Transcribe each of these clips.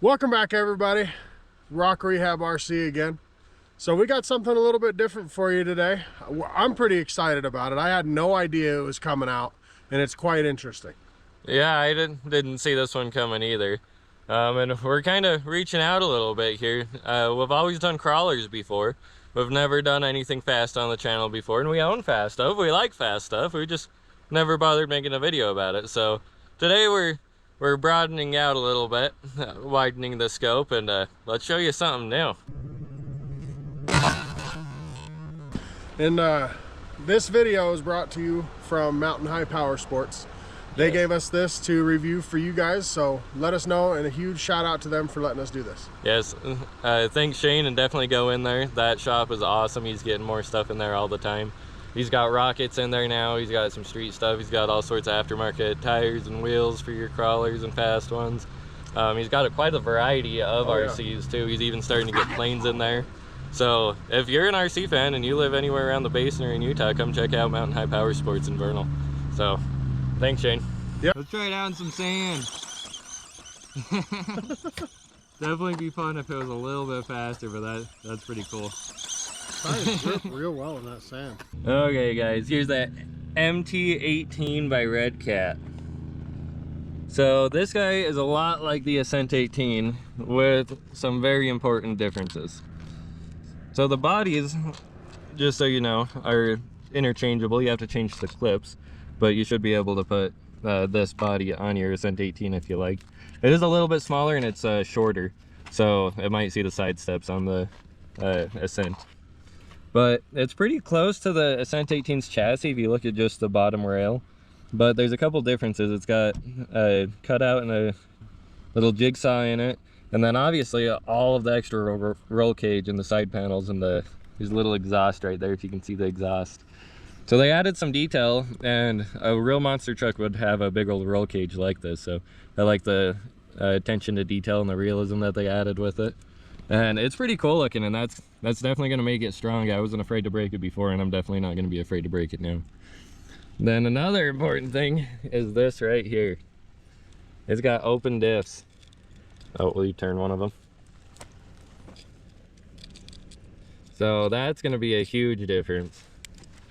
Welcome back, everybody. Rock Rehab RC again. So we got something a little bit different for you today. I'm pretty excited about it. I had no idea it was coming out, and it's quite interesting. Yeah, I didn't see this one coming either. And we're kind of reaching out a little bit here. We've always done crawlers before. We've never done anything fast on the channel before, and we own fast stuff. We like fast stuff. We just never bothered making a video about it. So today we're broadening out a little bit, widening the scope, and let's show you something new. And this video is brought to you from MountinHigh Powersports. They gave us this to review for you guys, so let us know, and a huge shout out to them for letting us do this. Yes, thanks Shane, and definitely go in there. That shop is awesome. He's getting more stuff in there all the time. He's got rockets in there now. He's got some street stuff. He's got all sorts of aftermarket tires and wheels for your crawlers and fast ones. He's got quite a variety of RCs too. He's even starting to get planes in there. So if you're an RC fan and you live anywhere around the basin or in Utah, come check out MountinHigh Powersports in Vernal. So thanks, Shane. Yeah. Let's try it out in some sand. Definitely be fun if it was a little bit faster, but that's pretty cool. Tires grip real well in that sand. Okay guys, here's that MT-18 by Redcat. So this guy is a lot like the Ascent 18 with some very important differences. So the bodies, just so you know, are interchangeable. You have to change the clips, but you should be able to put this body on your Ascent 18 if you like. It is a little bit smaller and it's shorter, so it might see the side steps on the Ascent. But it's pretty close to the Ascent 18's chassis if you look at just the bottom rail. But there's a couple differences. It's got a cutout and a little jigsaw in it. And then obviously all of the extra roll cage in the side panels and there's a little exhaust right there if you can see the exhaust. So they added some detail, and a real monster truck would have a big old roll cage like this. So I like the attention to detail and the realism that they added with it. And it's pretty cool looking, and that's definitely going to make it strong. I wasn't afraid to break it before, and I'm definitely not going to be afraid to break it now. Then another important thing is this right here. It's got open diffs. Oh, will you turn one of them? So that's going to be a huge difference.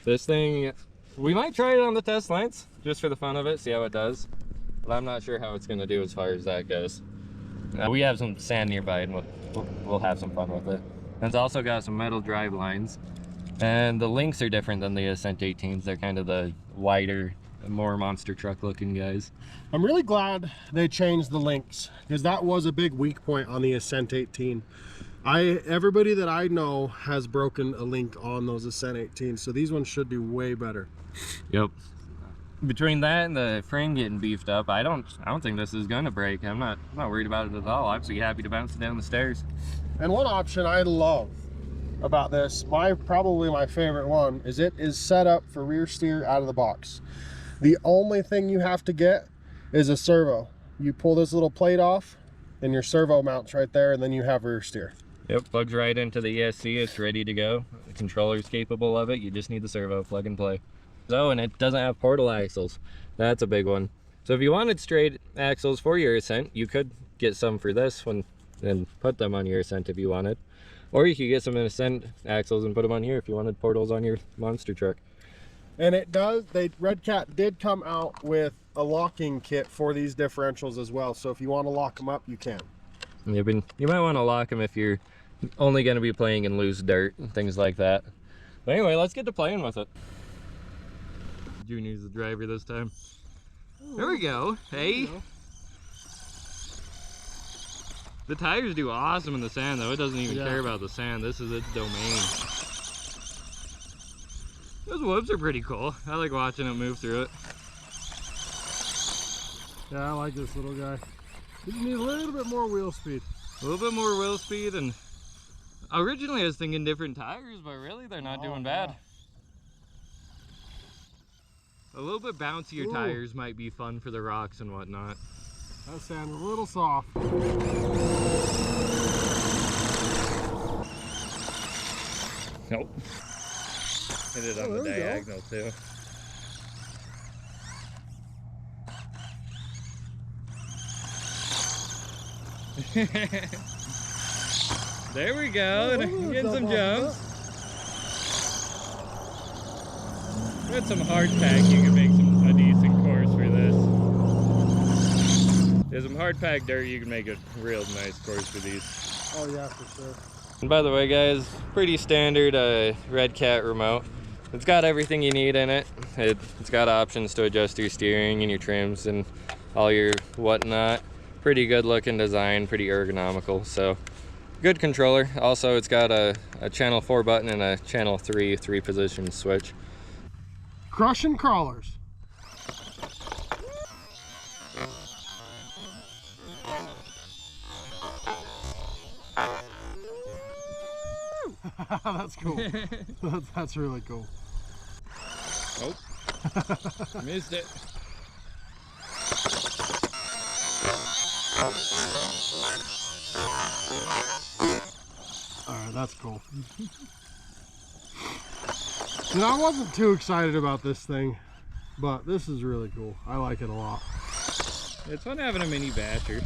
This thing, we might try it on the test lines just for the fun of it, see how it does. But I'm not sure how it's going to do as far as that goes. We have some sand nearby, and we'll have some fun with it. And it's also got some metal drive lines, and the links are different than the Ascent 18s. They're kind of the wider, more monster truck looking guys. I'm really glad they changed the links, because that was a big weak point on the Ascent 18. Everybody that I know has broken a link on those Ascent 18s, so these ones should be way better. Yep. Between that and the frame getting beefed up, I don't think this is gonna break. I'm not worried about it at all. I'd be happy to bounce it down the stairs. And one option I love about this, probably my favorite one, is it is set up for rear steer out of the box. The only thing you have to get is a servo. You pull this little plate off and your servo mounts right there, and then you have rear steer. Yep, plugs right into the ESC. It's ready to go. The controller's capable of it. You just need the servo, plug and play. So, and it doesn't have portal axles. That's a big one. So if you wanted straight axles for your Ascent, you could get some for this one and put them on your Ascent if you wanted. Or you could get some Ascent axles and put them on here if you wanted portals on your monster truck. And it does, Redcat did come out with a locking kit for these differentials as well. So if you want to lock them up, you can. You might want to lock them if you're only going to be playing in loose dirt and things like that. But anyway, let's get to playing with it. Junior's the driver this time. There we go. Hey. The tires do awesome in the sand though. It doesn't even care about the sand. This is its domain. Those whoops are pretty cool. I like watching it move through it. Yeah, I like this little guy. You just need a little bit more wheel speed. A little bit more wheel speed, and originally I was thinking different tires, but really they're not doing bad. A little bit bouncier tires might be fun for the rocks and whatnot. That sand's a little soft. Nope. Hit it on the diagonal too. There we go. Getting some jumps. With some hard pack, you can make a decent course for this. There's some hard pack dirt, you can make a real nice course for these. Oh yeah, for sure. And by the way, guys, pretty standard Redcat remote. It's got everything you need in it. It's got options to adjust your steering and your trims and all your whatnot. Pretty good looking design, pretty ergonomical. So good controller. Also, it's got a channel 4 button and a channel 3 position switch. Crushing crawlers. That's cool. That's really cool. Oh, missed it. All right, that's cool. And I wasn't too excited about this thing, but this is really cool. I like it a lot. It's fun having a mini basher.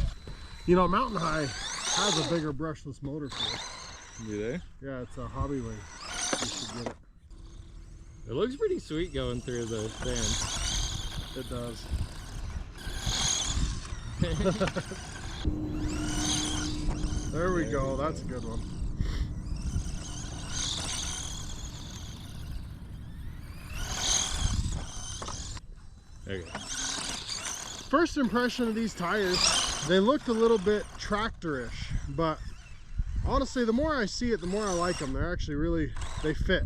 You know, Mountain High has a bigger brushless motor for it. Do they? Yeah, it's a hobby wing. You should get it. It looks pretty sweet going through the sand. It does. There we go. That's a good one. Okay. First impression of these tires, they looked a little bit tractorish, but honestly, the more I see it, the more I like them. They're actually really, they fit.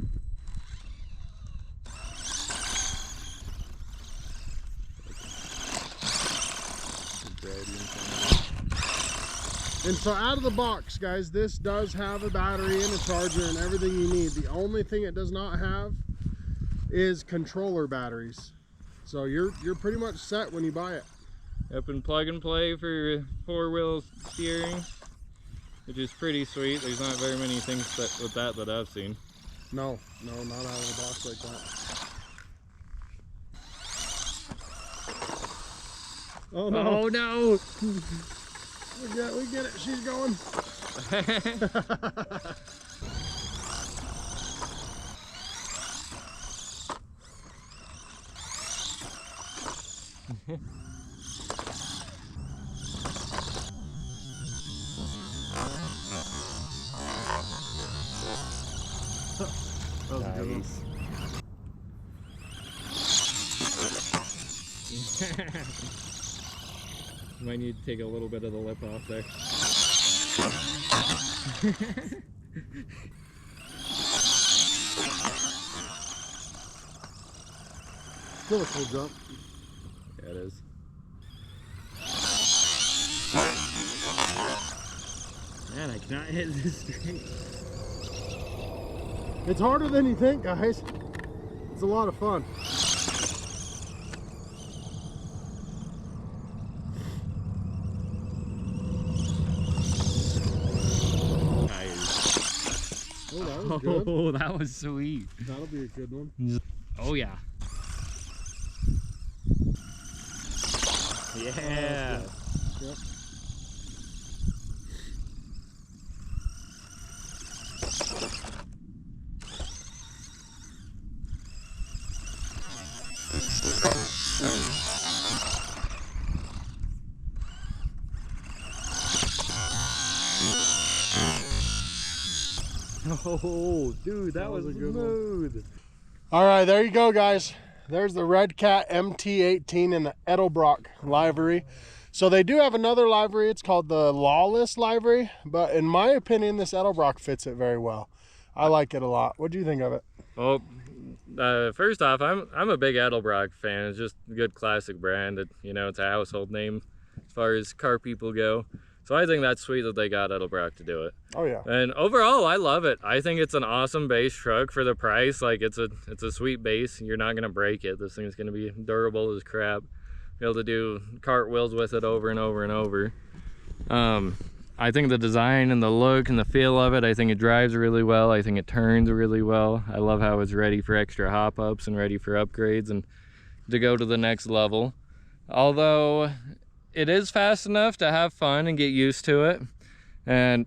And so out of the box, guys, this does have a battery and a charger and everything you need. The only thing it does not have is controller batteries. So you're pretty much set when you buy it. Up and plug and play for 4-wheel steering, which is pretty sweet. There's not very many things with that I've seen. No, not out of the box like that. Oh no! Oh no! We get it. She's going. That was a good one. Might need to take a little bit of the lip off there. Still a cool jump. Yeah, it is. Man, I cannot hit this straight. It's harder than you think, guys. It's a lot of fun. Oh, that was good. Oh, that was sweet. That'll be a good one. Oh, yeah. Yeah. Yep. Oh, dude, that was a good smooth. All right, there you go, guys. There's the Redcat MT-18 in the Edelbrock livery. So they do have another livery. It's called the Lawless livery, but in my opinion, this Edelbrock fits it very well. I like it a lot. What do you think of it? Well, first off, I'm a big Edelbrock fan. It's just a good classic brand. It's a household name as far as car people go. So I think that's sweet that they got Edelbrock to do it. Oh yeah. And overall, I love it. I think it's an awesome base truck for the price. Like it's a sweet base. You're not gonna break it. This thing's gonna be durable as crap. Be able to do cartwheels with it over and over and over. I think the design and the look and the feel of it, I think it drives really well. I think it turns really well. I love how it's ready for extra hop ups and ready for upgrades and to go to the next level. Although it is fast enough to have fun and get used to it,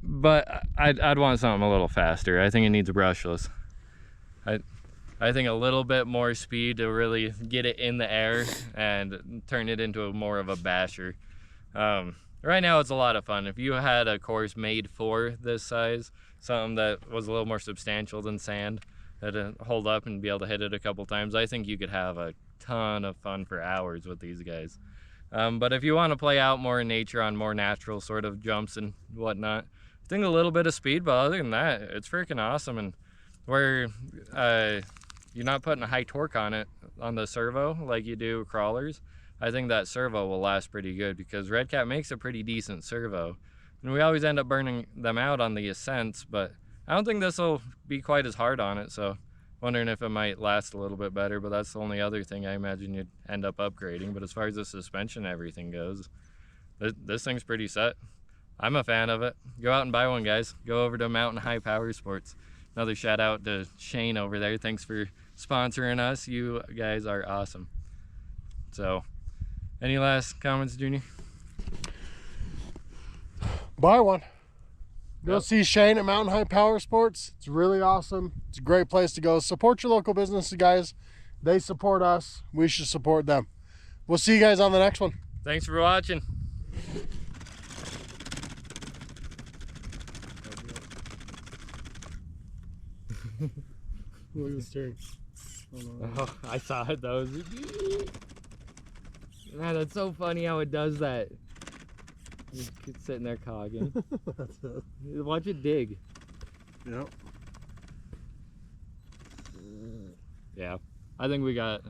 but I'd want something a little faster. I think it needs brushless. I think a little bit more speed to really get it in the air and turn it into more of a basher. Right now it's a lot of fun. If you had a course made for this size, something that was a little more substantial than sand, that'd hold up and be able to hit it a couple times, I think you could have a ton of fun for hours with these guys. But if you want to play out more in nature on more natural sort of jumps and whatnot, I think a little bit of speed, but other than that, it's freaking awesome. And where you're not putting a high torque on it on the servo like you do crawlers, I think that servo will last pretty good because Redcat makes a pretty decent servo. And we always end up burning them out on the ascents, but I don't think this will be quite as hard on it, so wondering if it might last a little bit better, but that's the only other thing I imagine you'd end up upgrading. But as far as the suspension and everything goes, this thing's pretty set. I'm a fan of it. Go out and buy one, guys. Go over to MountinHigh Powersports. Another shout out to Shane over there. Thanks for sponsoring us. You guys are awesome. So, any last comments, Junior? Buy one. Go see Shane at MountinHigh Powersports. It's really awesome. It's a great place to go. Support your local businesses, guys. They support us. We should support them. We'll see you guys on the next one. Thanks for watching. Look at the steering. Oh, I saw it though. Man, that's so funny how it does that. It's sitting there cogging. Watch it dig. Yep. Yeah, I think we got